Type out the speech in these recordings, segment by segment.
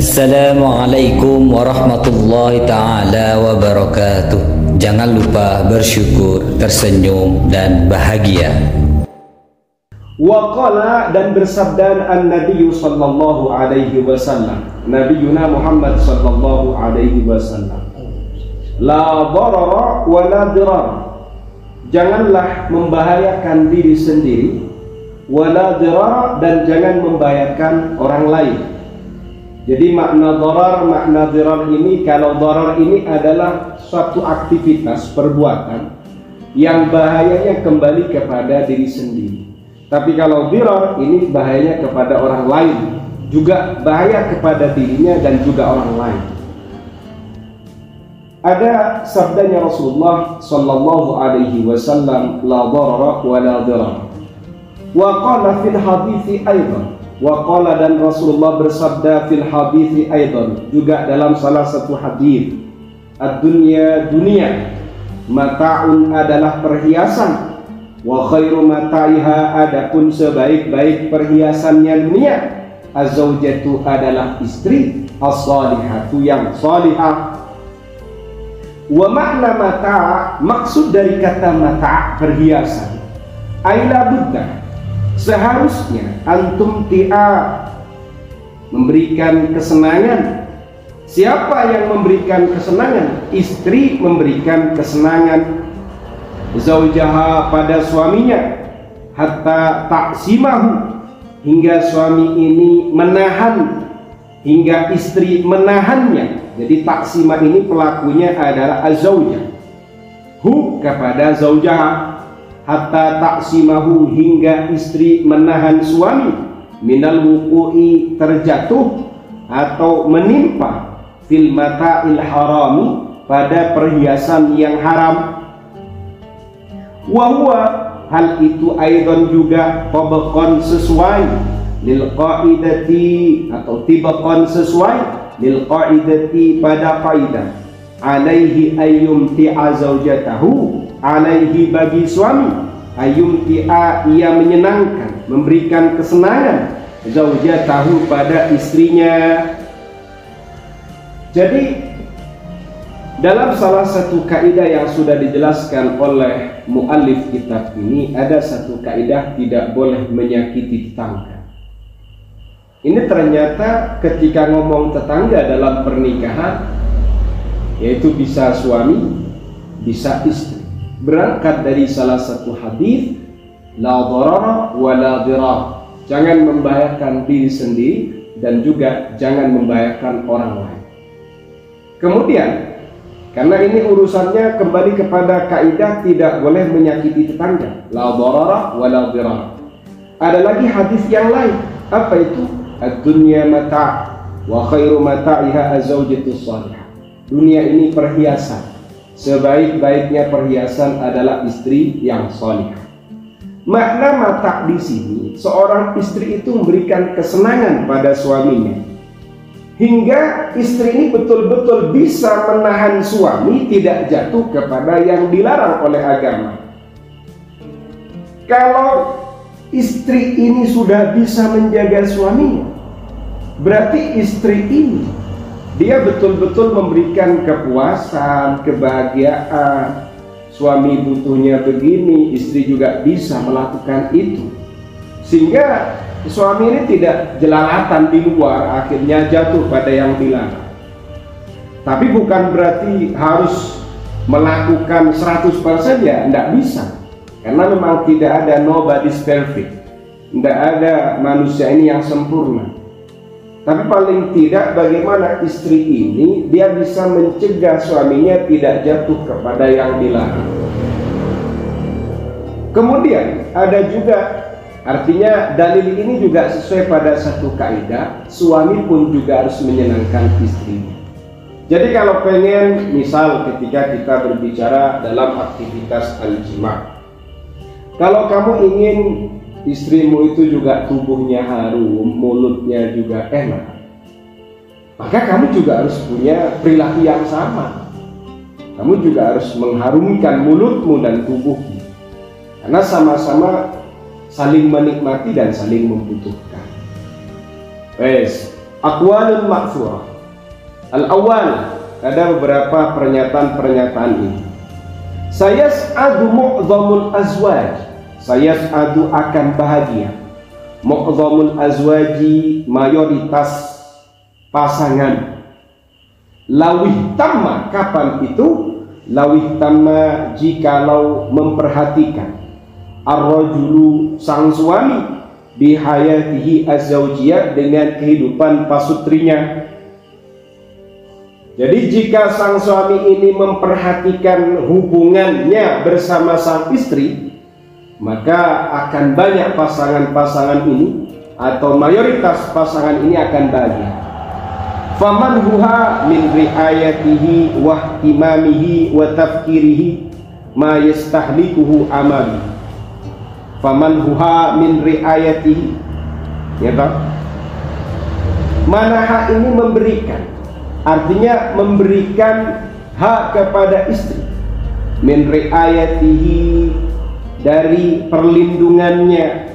Assalamualaikum warahmatullahi ta'ala wabarakatuh. Jangan lupa bersyukur, tersenyum, dan bahagia. Waqala, dan bersabda an-Nabi sallallahu alaihi wasallam, Nabiyuna Muhammad sallallahu alaihi wasallam, la darara wa la dirar. Janganlah membahayakan diri sendiri, wa la dirar, dan jangan membahayakan orang lain. Jadi makna darar, makna dirar ini, kalau darar ini adalah suatu aktivitas, perbuatan yang bahayanya kembali kepada diri sendiri. Tapi kalau dirar ini bahayanya kepada orang lain, juga bahaya kepada dirinya dan juga orang lain. Ada sabdanya Rasulullah sallallahu alaihi wasallam, la darara wa la dirar. Wa qala fil hadithi aidan, wa qala, dan Rasulullah bersabda fil hadithi aidan, juga dalam salah satu hadis, ad-dunya, dunia, mata'un adalah perhiasan, wa khairu mata'iha, adapun sebaik-baik perhiasannya dunia, az-zawjatu adalah istri, as-salihatu yang salihah. Wa makna mata', maksud dari kata mata' perhiasan, aila buddha, seharusnya antum ti'a, memberikan kesenangan. Siapa yang memberikan kesenangan? Istri memberikan kesenangan zaujaha pada suaminya, hatta taksimahu, hingga suami ini menahan, hingga istri menahannya. Jadi taksimah ini pelakunya adalah az-zaujah, hu kepada zaujaha, hatta taksimahu, hingga istri menahan suami, minal wuqu'i, terjatuh atau menimpa, fil mata'il harami, pada perhiasan yang haram. Wahwa, hal itu aidan juga, tabaqan sesuai, lil qaidati, atau tibaqan sesuai, lil qaidati, pada kaidah, alaihi ayyum ti'a zaujatahu, alaihi bagi suami, ayyum ti'a, ia menyenangkan, memberikan kesenangan, zaujatahu pada istrinya. Jadi dalam salah satu kaidah yang sudah dijelaskan oleh muallif kitab ini, ada satu kaidah tidak boleh menyakiti tetangga. Ini ternyata ketika ngomong tetangga dalam pernikahan, yaitu bisa suami, bisa istri, berangkat dari salah satu hadis, la darara wa la dirar, jangan membahayakan diri sendiri dan juga jangan membahayakan orang lain. Kemudian, karena ini urusannya kembali kepada kaidah tidak boleh menyakiti tetangga, la darara wa la dirar. Ada lagi hadis yang lain, apa itu? Ad-dunya mata' wa khairu mata'iha az-zawjatu salihah. Dunia ini perhiasan, sebaik-baiknya perhiasan adalah istri yang salihah. Makna mata' di sini, seorang istri itu memberikan kesenangan pada suaminya, hingga istri ini betul-betul bisa menahan suami tidak jatuh kepada yang dilarang oleh agama. Kalau istri ini sudah bisa menjaga suaminya, berarti istri ini dia betul-betul memberikan kepuasan, kebahagiaan. Suami butuhnya begini, istri juga bisa melakukan itu, sehingga suami ini tidak jelalatan di luar, akhirnya jatuh pada yang dilarang. Tapi bukan berarti harus melakukan 100% ya, tidak bisa. Karena memang tidak ada nobody's perfect, tidak ada manusia ini yang sempurna. Tapi paling tidak bagaimana istri ini dia bisa mencegah suaminya tidak jatuh kepada yang dilarang. Kemudian ada juga, artinya dalil ini juga sesuai pada satu kaidah, suami pun juga harus menyenangkan istrinya. Jadi kalau pengen, misal ketika kita berbicara dalam aktivitas al-jima', kalau kamu ingin istrimu itu juga tubuhnya harum, mulutnya juga enak, maka kamu juga harus punya perilaku yang sama. Kamu juga harus mengharumkan mulutmu dan tubuhmu, karena sama-sama saling menikmati dan saling membutuhkan. Aqwalun ma'thurah. Al-awwal, ada beberapa pernyataan-pernyataan ini. Sayas'adu mu'zamul azwaj, sayas'adu akan bahagia. Mu'zamul azwaji, mayoritas pasangan. Lawih tamma, kapan itu? Lawih tamma, jikalau memperhatikan ar-rajulu, sang suami, bihayatihi az-zawjiyah, dengan kehidupan pasutrinya. Jadi jika sang suami ini memperhatikan hubungannya bersama sang istri, maka akan banyak pasangan-pasangan ini atau mayoritas pasangan ini akan bahagia. Faman huha min riayatihi wa ihtimamihi wa tafkirihi ma yastahlikuhu amali. Faman huha min riayatihi, ya toh? Mana hak ini memberikan, artinya memberikan hak kepada istri. Min riayatihi, dari perlindungannya,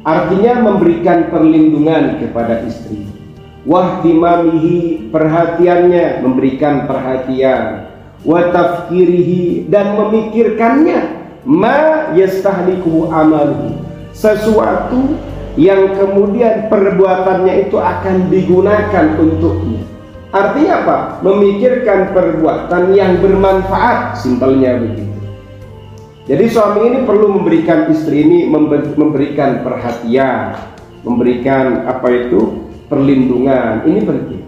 artinya memberikan perlindungan kepada istri. Wahtimamihi, perhatiannya, memberikan perhatian. Wa tafkirihi, dan memikirkannya. Ma yastahlikuhu amaluhu, sesuatu yang kemudian perbuatannya itu akan digunakan untuknya. Artinya apa? Memikirkan perbuatan yang bermanfaat, simpelnya begitu. Jadi suami ini perlu memberikan istri ini, memberikan perhatian, memberikan apa itu, perlindungan. Ini penting.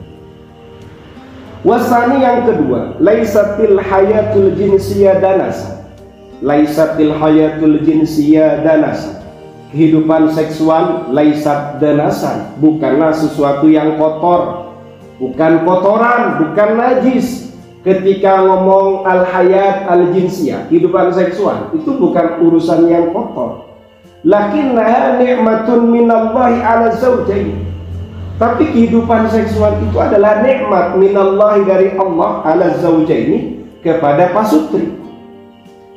Wasani, yang kedua, laisatil hayatul jinsiyah danasa. Laisatil hayatul jinsiyah danasa, kehidupan seksual laisat danasan, bukanlah sesuatu yang kotor, bukan kotoran, bukan najis. Ketika ngomong al-hayat al-jinsiyah, kehidupan seksual, itu bukan urusan yang kotor. Lakinnaha ni'matun minallahi ala zawjaini, tapi kehidupan seksual itu adalah nikmat minallahi, dari Allah, ala zawjaini, kepada pasutri.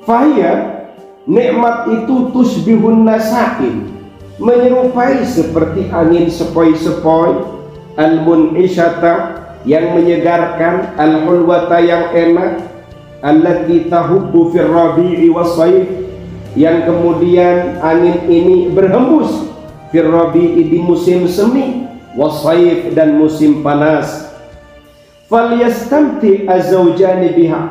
Fahiyya, nikmat itu tusbihun nasain, menyerupai seperti angin sepoi-sepoi, al-mun'isyata, yang menyegarkan, al-hulwata, yang enak, allati tahubbu fir rabi'i was-sayf, yang kemudian angin ini berhembus fir rabi'i, di musim semi, was-sayf, dan musim panas. Falyastamti az-zawjani biha,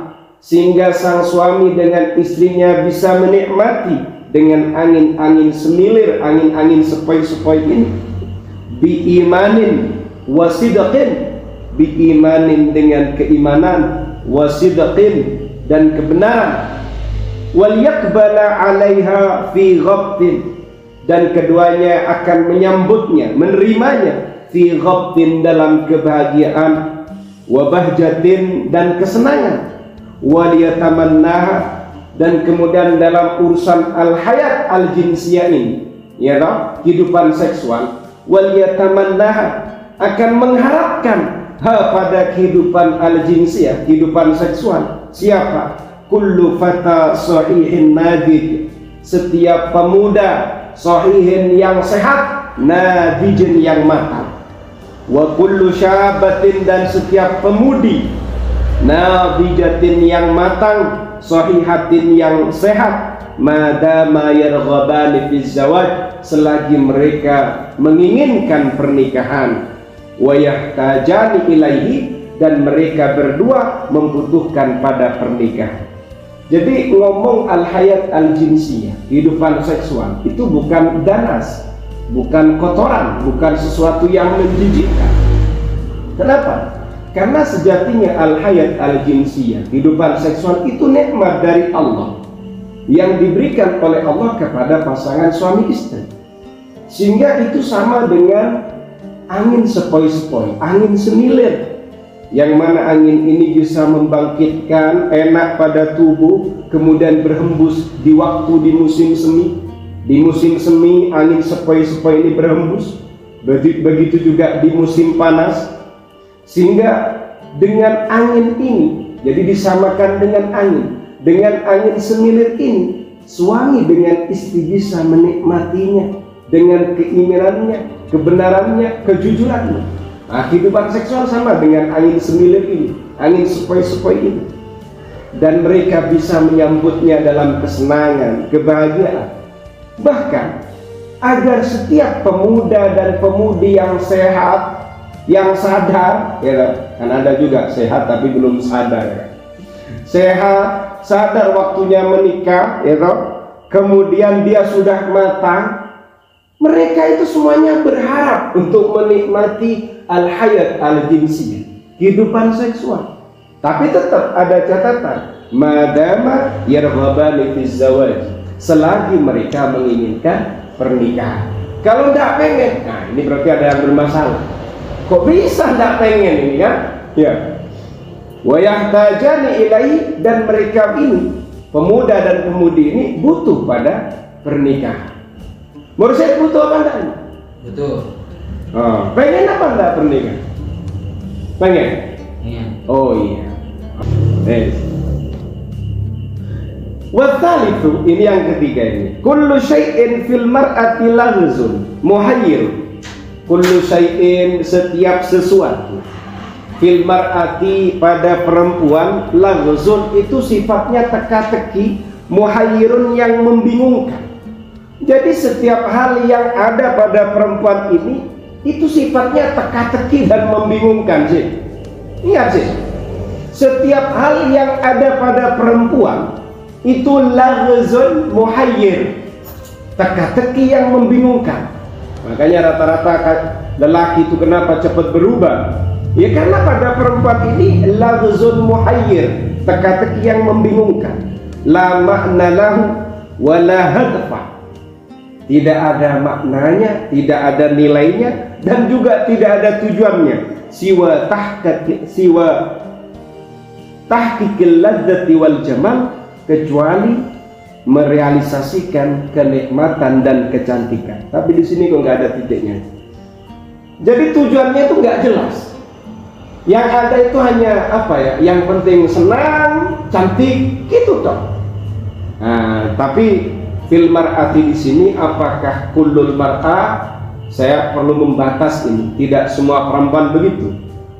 sehingga sang suami dengan istrinya bisa menikmati dengan angin-angin semilir, angin-angin sepoi-sepoi ini. Biimanin wasidqin, biimanin, dengan keimanan, wasidqin, dan kebenaran. Wal yakbala 'alaiha fi ghabtin, dan keduanya akan menyambutnya, menerimanya, fi ghabtin, dalam kebahagiaan, wa bahjatin, dan kesenangan, waliyatamannaha, dan kemudian dalam urusan al-hayat al-jinsiyah ini, ya toh, kehidupan seksual, waliyatamannaha, akan mengharapkan pada kehidupan al-jinsiyah, kehidupan seksual. Siapa? Kullu fata sahihin nadid, setiap pemuda sahihin, yang sehat, nadijin, yang matang. Wa kullu syabatin, dan setiap pemudi, nadijatin, yang matang, sahihatin, yang sehat, madama yarghabani fi zawaj, selagi mereka menginginkan pernikahan, wa yahtajani ilaihi, dan mereka berdua membutuhkan pada pernikahan. Jadi ngomong al-hayat al-jinsiyah, kehidupan seksual, itu bukan danas, bukan kotoran, bukan sesuatu yang menjijikkan. Kenapa? Karena sejatinya al-hayat al-jinsiyah, kehidupan seksual, itu nikmat dari Allah yang diberikan oleh Allah kepada pasangan suami istri. Sehingga itu sama dengan angin sepoi-sepoi, angin semilir, yang mana angin ini bisa membangkitkan enak pada tubuh, kemudian berhembus di waktu di musim semi. Di musim semi angin sepoi-sepoi ini berhembus, begitu juga di musim panas. Sehingga dengan angin ini, jadi disamakan dengan angin semilir ini, suami dengan istri bisa menikmatinya dengan keinginannya, kebenarannya, kejujurannya. Nah, kehidupan seksual sama dengan angin semilir ini, angin sepoi-sepoi ini. Dan mereka bisa menyambutnya dalam kesenangan, kebahagiaan. Bahkan agar setiap pemuda dan pemudi yang sehat, yang sadar, ya kan ada juga sehat tapi belum sadar, ya. Sehat, sadar waktunya menikah, ya kan? Kemudian dia sudah matang. Mereka itu semuanya berharap untuk menikmati al-hayat al-jinsiyah, kehidupan seksual. Tapi tetap ada catatan, madama yarghabani fi zawaj, selagi mereka menginginkan pernikahan. Kalau tidak pengen, nah ini berarti ada yang bermasalah. Kok bisa tidak pengen ini kan? Ya. Wa yahtajani ilaihi, dan mereka ini, pemuda dan pemudi ini butuh pada pernikahan. Menurut saya butuh apa enggak? Betul. Oh, pengen apa enggak pernikahan? Pengen? Iya. Oh iya. Watsalitsu, ini yang ketiga ini. Kullu syai'in fil mar'ati laghzun muhayyir. Kullu syai'in, setiap sesuatu, fil mar'ati, pada perempuan, laghzun, itu sifatnya teka-teki, muhayyirun, yang membingungkan. Jadi setiap hal yang ada pada perempuan ini itu sifatnya teka-teki dan membingungkan sih. Ingat sih, setiap hal yang ada pada perempuan itu laghzun muhayyir, teka-teki yang membingungkan. Makanya rata-rata lelaki itu kenapa cepat berubah? Ya karena pada perempuan ini laghzun muhayyir, teka-teki yang membingungkan. La makna lahu wa la hadfa, tidak ada maknanya, tidak ada nilainya, dan juga tidak ada tujuannya. Siwa tahqiqil ladzati wal jamal, kecuali merealisasikan kenikmatan dan kecantikan. Tapi di sini kok nggak ada titiknya. Jadi tujuannya itu nggak jelas. Yang ada itu hanya apa ya? Yang penting senang, cantik, gitu toh. Nah, tapi fil mar'ati di sini, apakah kullul mar'a? Saya perlu membatas ini. Tidak semua perempuan begitu.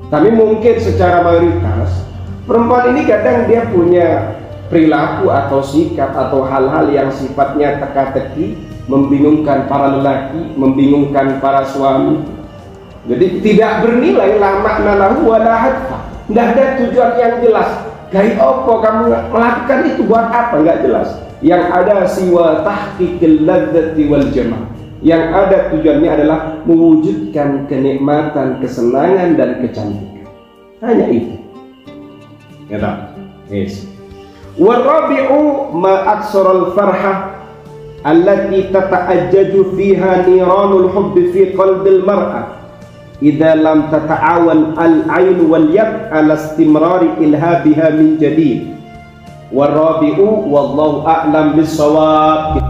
Tapi mungkin secara mayoritas perempuan ini kadang dia punya perilaku atau sikap atau hal-hal yang sifatnya teka-teki, membingungkan para lelaki, membingungkan para suami. Jadi tidak bernilai, la makna lahu wa la hadfa. Tidak ada tujuan yang jelas. Kayak opo kamu melakukan itu buat apa? Nggak jelas. Yang ada siwa tahqiqil ladzati wal jamal. Yang ada tujuannya adalah mewujudkan kenikmatan, kesenangan dan kecantikan. Hanya itu. Ya tak? Yes. Warabi'u ma aksarul farhah allati tata'ajjaju fiha niranul hubbi fi qalbil mar'ah idza lam tata'awan al-'ain wal yad ala istimrari ilhabiha min jadid. Warabi'u wallahu a'lam bis-shawab.